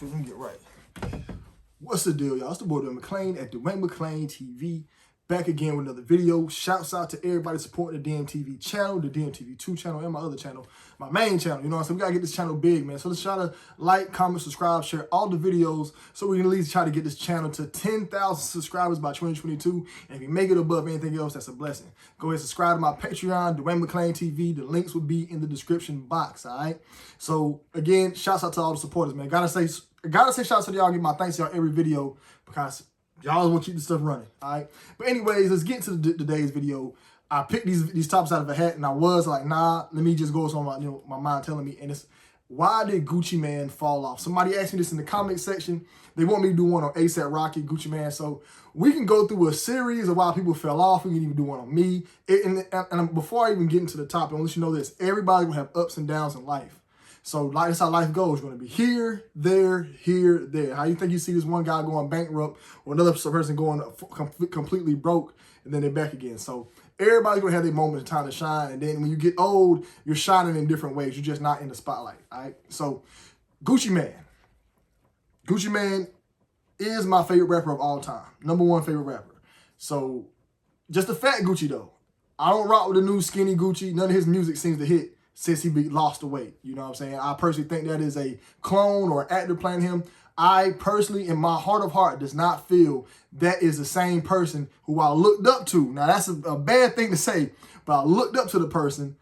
Let me get right. What's the deal, y'all? It's the boy Dwayne McClain at Dwayne McClain TV. Back again with another video. Shouts out to everybody supporting the DMTV channel, the DMTV2 channel, and my other channel, my main channel. You know what I'm saying? We gotta get this channel big, man. So let's try to like, comment, subscribe, share all the videos so we can at least try to get this channel to 10,000 subscribers by 2022. And if you make it above anything else, that's a blessing. Go ahead and subscribe to my Patreon, Dwayne McClain TV. The links will be in the description box, all right? So again, shouts out to all the supporters, man. Gotta say shouts out to y'all. Give my thanks to y'all every video because y'all want to keep this stuff running, all right? But anyways, let's get into today's video. I picked these topics out of a hat, and I was like, nah, let me just go with something my mind telling me. And it's, why did Gucci Mane fall off? Somebody asked me this in the comment section. They want me to do one on A$AP Rocky, Gucci Mane. So we can go through a series of why people fell off. We can even do one on me. And before I even get into the topic, I want to let you know this. Everybody will have ups and downs in life. So like that's how life goes. You're going to be here, there, here, there. How you think you see this one guy going bankrupt or another person going completely broke and then they're back again. So everybody's going to have their moment of time to shine. And then when you get old, you're shining in different ways. You're just not in the spotlight. All right. So Gucci Mane. Gucci Mane is my favorite rapper of all time. #1 favorite rapper. So just the fat Gucci though. I don't rock with the new skinny Gucci. None of his music seems to hit since he lost the weight. You know what I'm saying? I personally think that is a clone or actor playing him. I personally, in my heart of heart, does not feel that is the same person who I looked up to. Now, that's a bad thing to say, but I looked up to the person,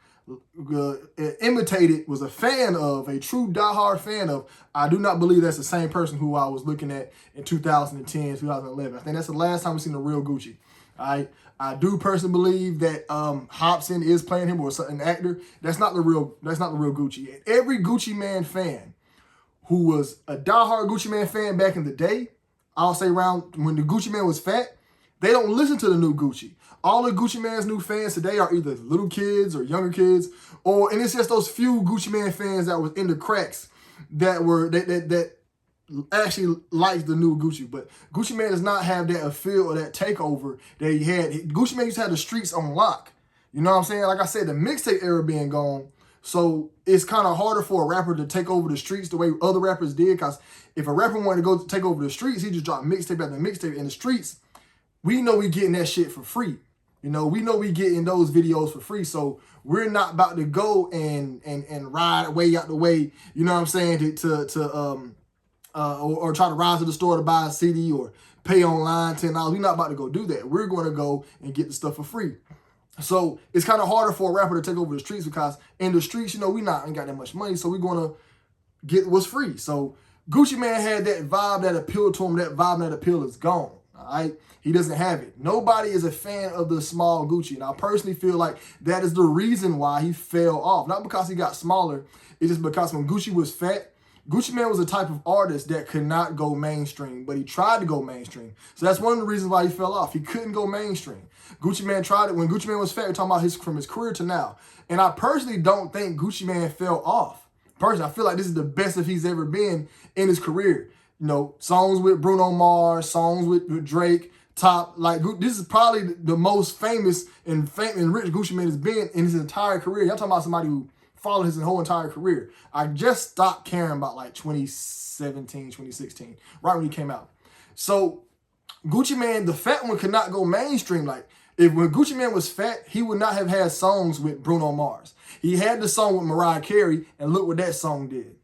imitated, was a fan of, a true diehard fan of. I do not believe that's the same person who I was looking at in 2010, 2011. I think that's the last time we've seen a real Gucci. I do personally believe that Hobson is playing him or an actor. That's not the real Gucci. And every Gucci Mane fan who was a diehard Gucci Mane fan back in the day, I'll say around when the Gucci Mane was fat, they don't listen to the new Gucci. All the Gucci Mane's new fans today are either little kids or younger kids, and it's just those few Gucci Mane fans that was in the cracks that actually likes the new Gucci. But Gucci Mane does not have that feel or that takeover that he had. Gucci Mane used to have the streets on lock. You know what I'm saying? Like I said, the mixtape era being gone, so it's kind of harder for a rapper to take over the streets the way other rappers did, because if a rapper wanted to go take over the streets, he just dropped mixtape after mixtape. In the streets, we know we getting that shit for free. You know, we know we getting those videos for free, so we're not about to go and ride way out the way, you know what I'm saying, or try to rise to the store to buy a CD or pay online $10. We're not about to go do that. We're going to go and get the stuff for free. So it's kind of harder for a rapper to take over the streets, because in the streets, you know, ain't got that much money, so we're going to get what's free. So Gucci Mane had that vibe that appealed to him. That vibe and that appeal is gone, all right? He doesn't have it. Nobody is a fan of the small Gucci, and I personally feel like that is the reason why he fell off. Not because he got smaller, it's just because when Gucci was fat, Gucci Mane was the type of artist that could not go mainstream, but he tried to go mainstream. So that's one of the reasons why he fell off. He couldn't go mainstream. Gucci Mane tried it. When Gucci Mane was fat, we're talking about from his career to now. And I personally don't think Gucci Mane fell off. Personally, I feel like this is the best that he's ever been in his career. You know, songs with Bruno Mars, songs with Drake, top. Like, this is probably the most famous and rich Gucci Mane has been in his entire career. Y'all talking about somebody who followed his whole entire career. I just stopped caring about like 2017, 2016, right when he came out. So Gucci Mane, the fat one, could not go mainstream. Like, when Gucci Mane was fat, he would not have had songs with Bruno Mars. He had the song with Mariah Carey, and look what that song did.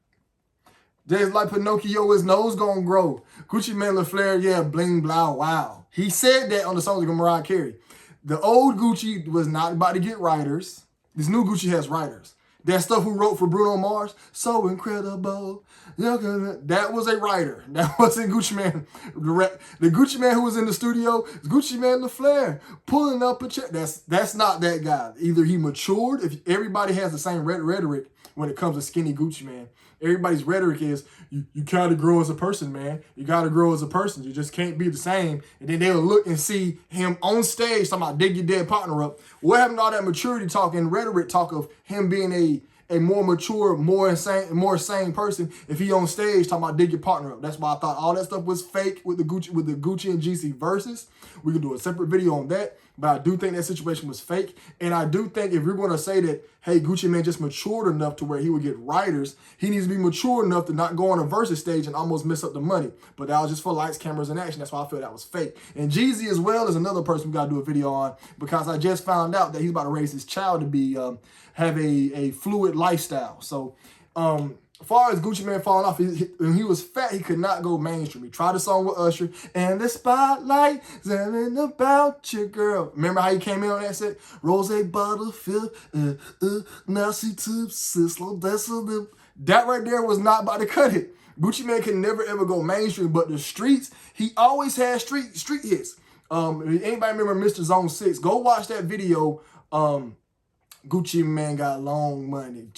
Just like Pinocchio, his nose gonna grow. Gucci Mane LaFleur, yeah, bling, blah, wow. He said that on the songs with Mariah Carey. The old Gucci was not about to get writers. This new Gucci has writers. That stuff who wrote for Bruno Mars, so incredible. That was a writer. That wasn't Gucci Mane. The Gucci Mane who was in the studio is Gucci Mane LaFleur pulling up a check. That's not that guy. Either he matured. If everybody has the same rhetoric when it comes to skinny Gucci Mane, everybody's rhetoric is you gotta grow as a person, man. You gotta grow as a person. You just can't be the same. And then they'll look and see him on stage talking about dig your dead partner up. What happened to all that maturity talk and rhetoric talk of him being a more mature, more sane person if he on stage talking about dig your partner up? That's why I thought all that stuff was fake with the Gucci and GC verses. We can do a separate video on that. But I do think that situation was fake. And I do think if you're going to say that, hey, Gucci Mane just matured enough to where he would get writers, he needs to be mature enough to not go on a versus stage and almost mess up the money. But that was just for lights, cameras, and action. That's why I feel that was fake. And Jeezy as well is another person we got to do a video on, because I just found out that he's about to raise his child to be have a fluid lifestyle. So as far as Gucci Mane falling off, when he was fat, he could not go mainstream. He tried a song with Usher, and the spotlight is about your girl. Remember how he came in on that set? Rose bottle filled, now she tips, slow dancing them. That right there was not about to cut it. Gucci Mane could never ever go mainstream, but the streets, he always had street hits. If anybody remember Mr. Zone 6, go watch that video. Gucci Mane got long money.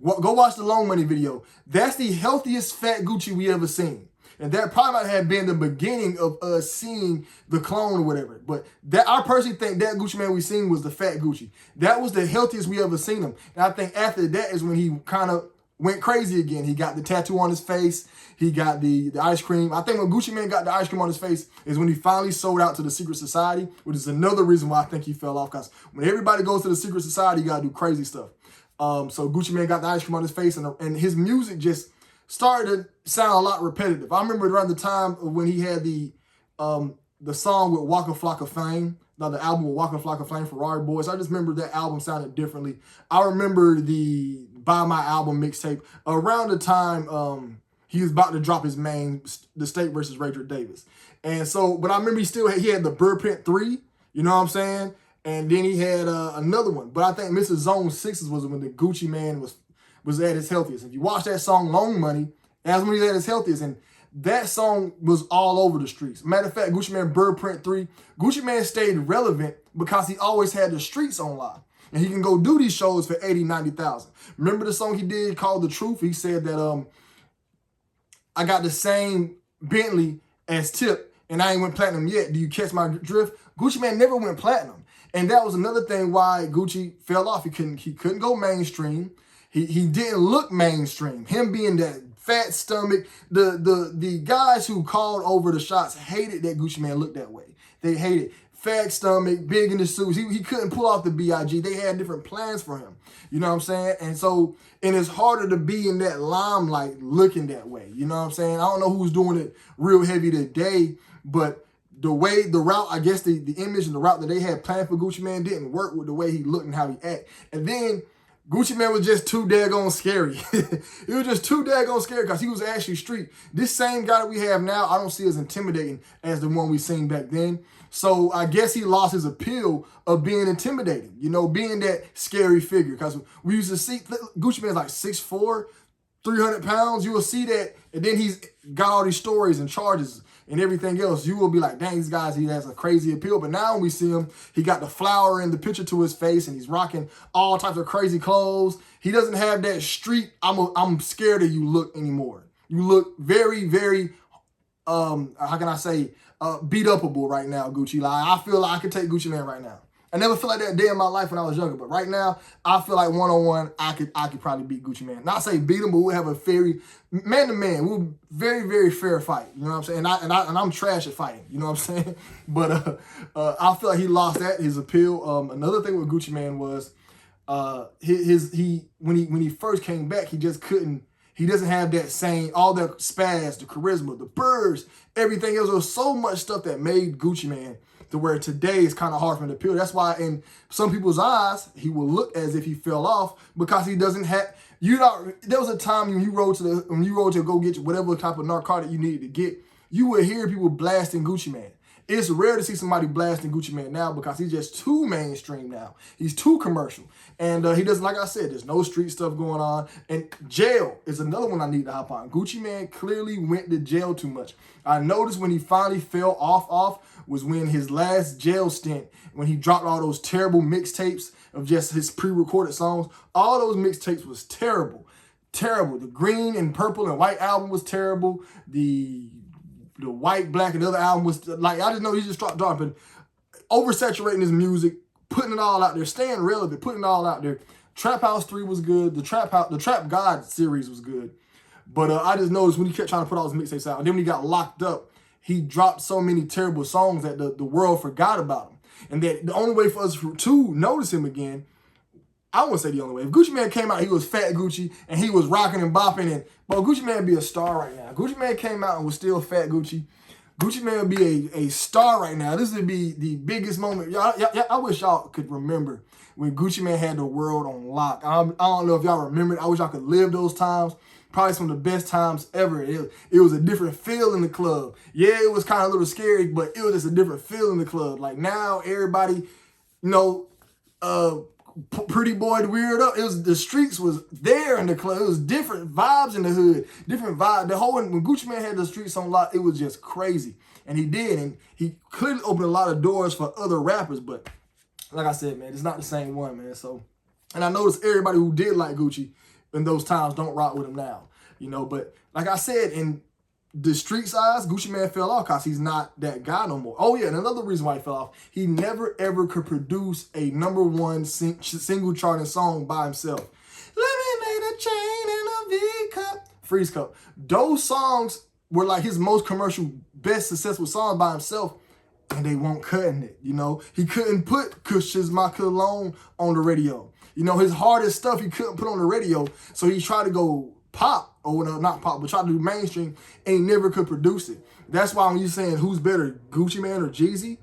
Go watch the long money video. That's the healthiest fat Gucci we ever seen. And that probably might have been the beginning of us seeing the clone or whatever. But that, I personally think that Gucci Mane we seen was the fat Gucci. That was the healthiest we ever seen him. And I think after that is when he kind of went crazy again. He got the tattoo on his face. He got the ice cream. I think when Gucci Mane got the ice cream on his face is when he finally sold out to the secret society, which is another reason why I think he fell off. Because when everybody goes to the secret society, you got to do crazy stuff. So Gucci Mane got the ice cream on his face, and his music just started to sound a lot repetitive. I remember around the time when he had the song with Waka Flocka Flame, the album with Waka Flocka Flame, Ferrari Boys. I just remember that album sounded differently. I remember the Buy My Album mixtape around the time he was about to drop his main, The State versus Rachel Davis. And so, but I remember he had the Burpent 3, you know what I'm saying? And then he had another one. But I think Mr. Zone 6 was when the Gucci Mane was at his healthiest. If you watch that song, Long Money, that's when he was at his healthiest. And that song was all over the streets. Matter of fact, Gucci Mane Birdprint 3, Gucci Mane stayed relevant because he always had the streets on live. And he can go do these shows for 80, 90,000. Remember the song he did called The Truth? He said that I got the same Bentley as Tip and I ain't went platinum yet. Do you catch my drift? Gucci Mane never went platinum. And that was another thing why Gucci fell off. He couldn't go mainstream. He didn't look mainstream. Him being that fat stomach, the guys who called over the shots hated that Gucci Mane looked that way. They hated fat stomach, big in the suits. He couldn't pull off the B.I.G. They had different plans for him. You know what I'm saying? And it's harder to be in that limelight looking that way. You know what I'm saying? I don't know who's doing it real heavy today, but the route, I guess the image and the route that they had planned for Gucci Mane didn't work with the way he looked and how he act. And then Gucci Mane was just too daggone scary. He was just too daggone scary because he was actually street. This same guy that we have now, I don't see as intimidating as the one we seen back then. So I guess he lost his appeal of being intimidating, you know, being that scary figure. Because we used to see Gucci Mane's like 6'4", 300 pounds. You will see that, and then he's got all these stories and charges and everything else. You will be like, dang, these guys, he has a crazy appeal. But now when we see him, he got the flower in the picture to his face, and he's rocking all types of crazy clothes. He doesn't have that street, I'm scared of you look anymore. You look very, very, how can I say, beat upable right now, Gucci. Like, I feel like I could take Gucci Mane right now. I never felt like that day in my life when I was younger, but right now, I feel like one-on-one, I could probably beat Gucci Mane. Not say beat him, but we'll have a very, man-to-man, we'll very, very fair fight. You know what I'm saying? And I'm trash at fighting. You know what I'm saying? But I feel like he lost his appeal. Another thing with Gucci Mane was when he first came back, he just couldn't. He doesn't have that same, all that spaz, the charisma, the burst, everything else. There was so much stuff that made Gucci Mane to where today is kind of hard for him to appeal. That's why in some people's eyes, he will look as if he fell off because he doesn't have, there was a time when you rode to go get whatever type of narcotic you needed to get, you would hear people blasting Gucci Mane. It's rare to see somebody blasting Gucci Mane now because he's just too mainstream now. He's too commercial. And he doesn't, like I said, there's no street stuff going on. And jail is another one I need to hop on. Gucci Mane clearly went to jail too much. I noticed when he finally fell off was when his last jail stint, when he dropped all those terrible mixtapes of just his pre-recorded songs. All those mixtapes was terrible. Terrible. The green and purple and white album was terrible. The white, black, and the other album was like, I just know he just dropping, oversaturating his music, putting it all out there, staying relevant, putting it all out there. Trap House 3 was good. The Trap God series was good. But I just noticed when he kept trying to put all his mixtapes out, and then when he got locked up, he dropped so many terrible songs that the world forgot about him. And that the only way for us to notice him again, I wouldn't say the only way. If Gucci Mane came out, he was Fat Gucci, and he was rocking and bopping, and but Gucci Mane would be a star right now. Gucci Mane came out and was still Fat Gucci. Gucci Mane would be a star right now. This would be the biggest moment. I wish y'all could remember when Gucci Mane had the world on lock. I don't know if y'all remember it. I wish y'all could live those times. Probably some of the best times ever. It was a different feel in the club. Yeah, it was kind of a little scary, but it was just a different feel in the club. Like now, everybody, pretty boy weird up. It was the streets was there in the club. It was different vibes in the hood, different vibe. When Gucci Mane had the streets on lock, it was just crazy, and he did, and he could open a lot of doors for other rappers. But like I said, man, it's not the same one, man. So, and I noticed everybody who did like Gucci in those times don't rock with him now, But like I said, in the street size, Gucci Mane fell off because he's not that guy no more. Oh yeah, and another reason why he fell off, he never ever could produce a #1 single charting song by himself. Let me make a chain and a V-cup, Freeze Cup. Those songs were like his most commercial, best successful songs by himself, and they weren't cutting it. He couldn't put Cushions My Cologne on the radio. His hardest stuff he couldn't put on the radio, so he tried to go pop, or not pop, but tried to do mainstream, and he never could produce it. That's why when you're saying who's better, Gucci Mane or Jeezy,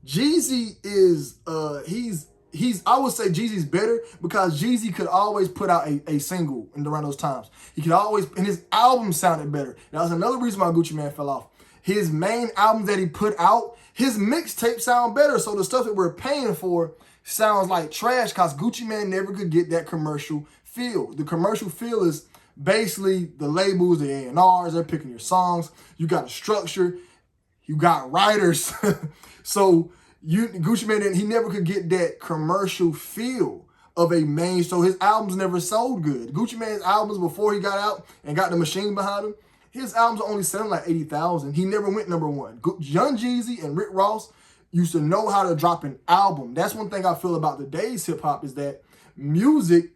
Jeezy is, I would say Jeezy's better because Jeezy could always put out a single around those times. He could always, and his album sounded better. That was another reason why Gucci Mane fell off. His main albums that he put out, his mixtape sound better, so the stuff that we're paying for sounds like trash because Gucci Mane never could get that commercial feel. The commercial feel is basically the labels, the A&Rs, they're picking your songs. You got a structure. You got writers. So Gucci Mane, he never could get that commercial feel of a main. So his albums never sold good. Gucci Mane's albums before he got out and got the machine behind him, his albums are only selling like 80,000. He never went #1. Young Jeezy and Rick Ross used to know how to drop an album. That's one thing I feel about today's hip hop is that music,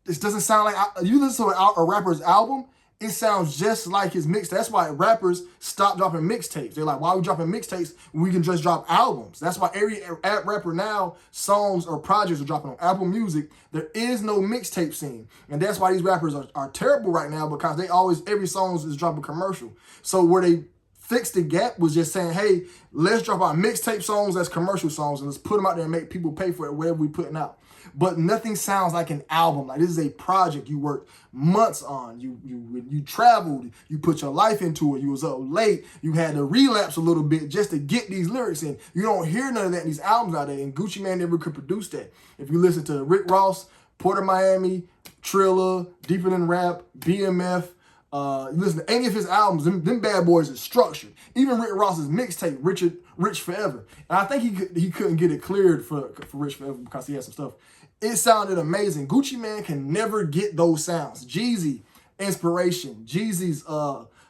this doesn't sound like, you listen to a rapper's album, it sounds just like his mixtape. That's why rappers stop dropping mixtapes. They're like, why are we dropping mixtapes when we can just drop albums? That's why every rapper now, songs or projects are dropping on Apple Music. There is no mixtape scene. And that's why these rappers are terrible right now because every song is dropping commercial. So where they fixed the gap was just saying, hey, let's drop our mixtape songs as commercial songs and let's put them out there and make people pay for it, whatever we putting out. But nothing sounds like an album. Like this is a project you worked months on. You traveled. You put your life into it. You was up late. You had to relapse a little bit just to get these lyrics in. You don't hear none of that in these albums out there. And Gucci Mane never could produce that. If you listen to Rick Ross, Port of Miami, Triller, Deeper Than Rap, BMF, you listen to any of his albums, them bad boys are structured. Even Rick Ross's mixtape, Rich Forever. And I think he couldn't get it cleared for Rich Forever because he had some stuff. It sounded amazing. Gucci Mane can never get those sounds. Jeezy, Inspiration. Jeezy's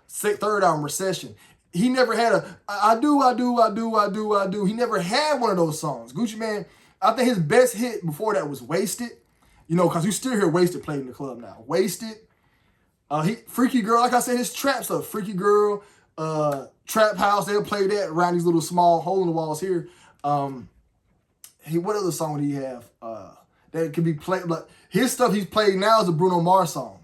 third album, Recession. He never had I do. He never had one of those songs. Gucci Mane, I think his best hit before that was Wasted. Because you still hear Wasted played in the club now. Wasted. Freaky Girl, like I said, his trap stuff. Freaky Girl, Trap House, they'll play that around these little small hole in the walls here. What other song did he have? That could be played, but his stuff he's played now is a Bruno Mars song.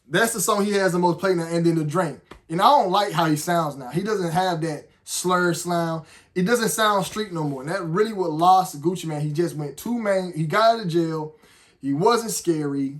That's the song he has the most played now, and then The Drink. And I don't like how he sounds now. He doesn't have that slur sound. It doesn't sound street no more. And that really what lost Gucci Mane. He just went too main. He got out of jail. He wasn't scary.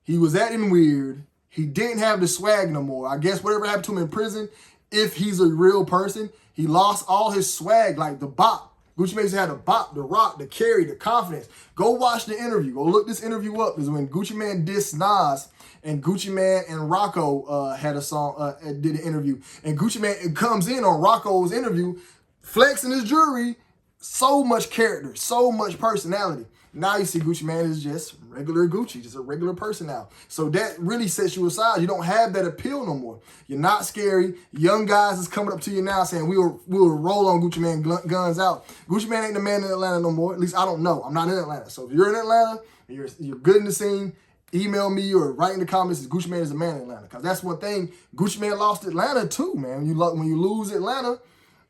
He was acting weird. He didn't have the swag no more. I guess whatever happened to him in prison, if he's a real person, he lost all his swag, like the bop. Gucci Mane had the bop, the rock, the carry, the confidence. Go watch the interview. Go look this interview up. This is when Gucci Mane dissed Nas, and Gucci Mane and Rocco had a song, did an interview. And Gucci Mane comes in on Rocco's interview, flexing his jewelry, so much character, so much personality. Now you see Gucci Mane is just regular Gucci, just a regular person now. So that really sets you aside. You don't have that appeal no more. You're not scary. Young guys is coming up to you now saying we will roll on Gucci Mane guns out. Gucci Mane ain't the man in Atlanta no more. At least I don't know. I'm not in Atlanta. So if you're in Atlanta and you're good in the scene, email me or write in the comments that Gucci Mane is the man in Atlanta. Because that's one thing. Gucci Mane lost Atlanta too, man. When you lose Atlanta,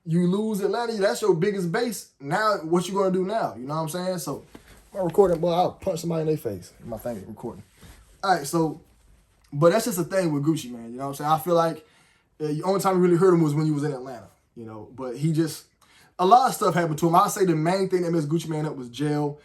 You lose Atlanta, that's your biggest base. Now, what you gonna do now? You know what I'm saying? So, I'm recording, boy, I'll punch somebody in their face. My thing is recording. All right, so, but that's just the thing with Gucci, man. You know what I'm saying? I feel like the only time you really heard him was when you was in Atlanta, you know. But he just, a lot of stuff happened to him. I'd say the main thing that messed Gucci Mane up was jail.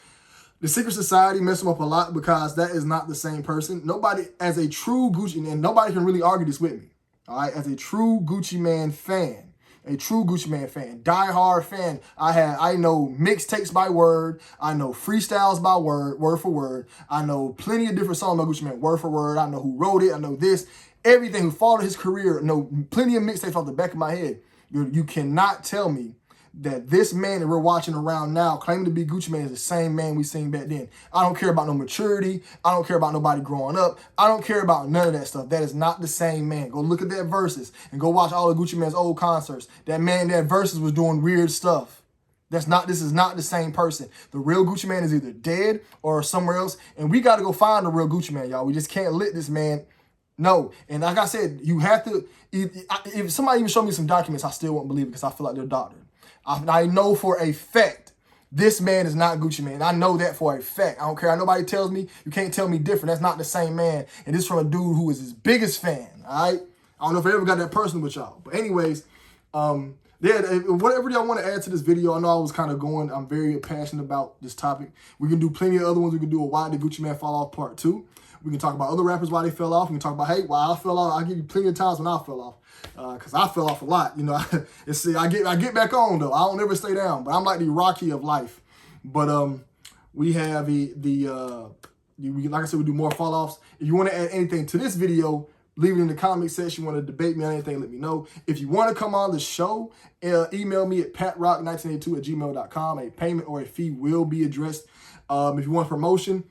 The secret society messed him up a lot because that is not the same person. Nobody, as a true Gucci, and nobody can really argue this with me, all right? As a true Gucci Mane fan, diehard fan, I know mixtapes by word, I know freestyles by word for word, I know plenty of different songs by Gucci Mane, word for word, I know who wrote it, I know this, everything, who followed his career, I know plenty of mixtapes off the back of my head. You cannot tell me that this man that we're watching around now, claiming to be Gucci Mane, is the same man we seen back then. I don't care about no maturity. I don't care about nobody growing up. I don't care about none of that stuff. That is not the same man. Go look at that Versus and go watch all of Gucci Mane's old concerts. That man, that Versus was doing weird stuff. This is not the same person. The real Gucci Mane is either dead or somewhere else. And we got to go find the real Gucci Mane, y'all. We just can't let this man. No. And like I said, you have to, if somebody even show me some documents, I still won't believe it because I feel like they're doctored. I know for a fact this man is not Gucci Mane. I know that for a fact. I don't care how nobody tells me. You can't tell me different. That's not the same man. And this is from a dude who is his biggest fan, all right? I don't know if I ever got that personal with y'all. But anyways, whatever y'all want to add to this video, I know I was kind of going, I'm very passionate about this topic. We can do plenty of other ones. We can do a Why Did Gucci Mane Fall Off Part 2. We can talk about other rappers, why they fell off. We can talk about, hey, why I fell off. I'll give you plenty of times when I fell off. Because I fell off a lot. You know, I get back on, though. I don't ever stay down. But I'm like the Rocky of life. But we have like I said, we do more fall offs. If you want to add anything to this video, leave it in the comment section. You want to debate me on anything, let me know. If you want to come on the show, email me at patrock1982@gmail.com. A payment or a fee will be addressed. If you want promotion,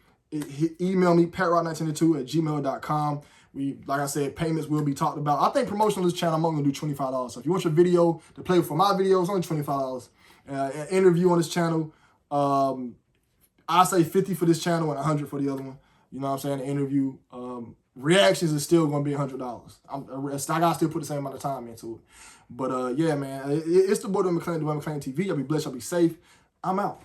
email me, patrock1982@gmail.com. Like I said, payments will be talked about. I think promotion on this channel, I'm only going to do $25. So if you want your video to play for my videos, only $25. An interview on this channel, I say $50 for this channel and $100 for the other one. You know what I'm saying? The interview. Reactions is still going to be $100. I got to still put the same amount of time into it. But yeah, man, it's the boy, McClain, McClain TV. Y'all be blessed. Y'all be safe. I'm out.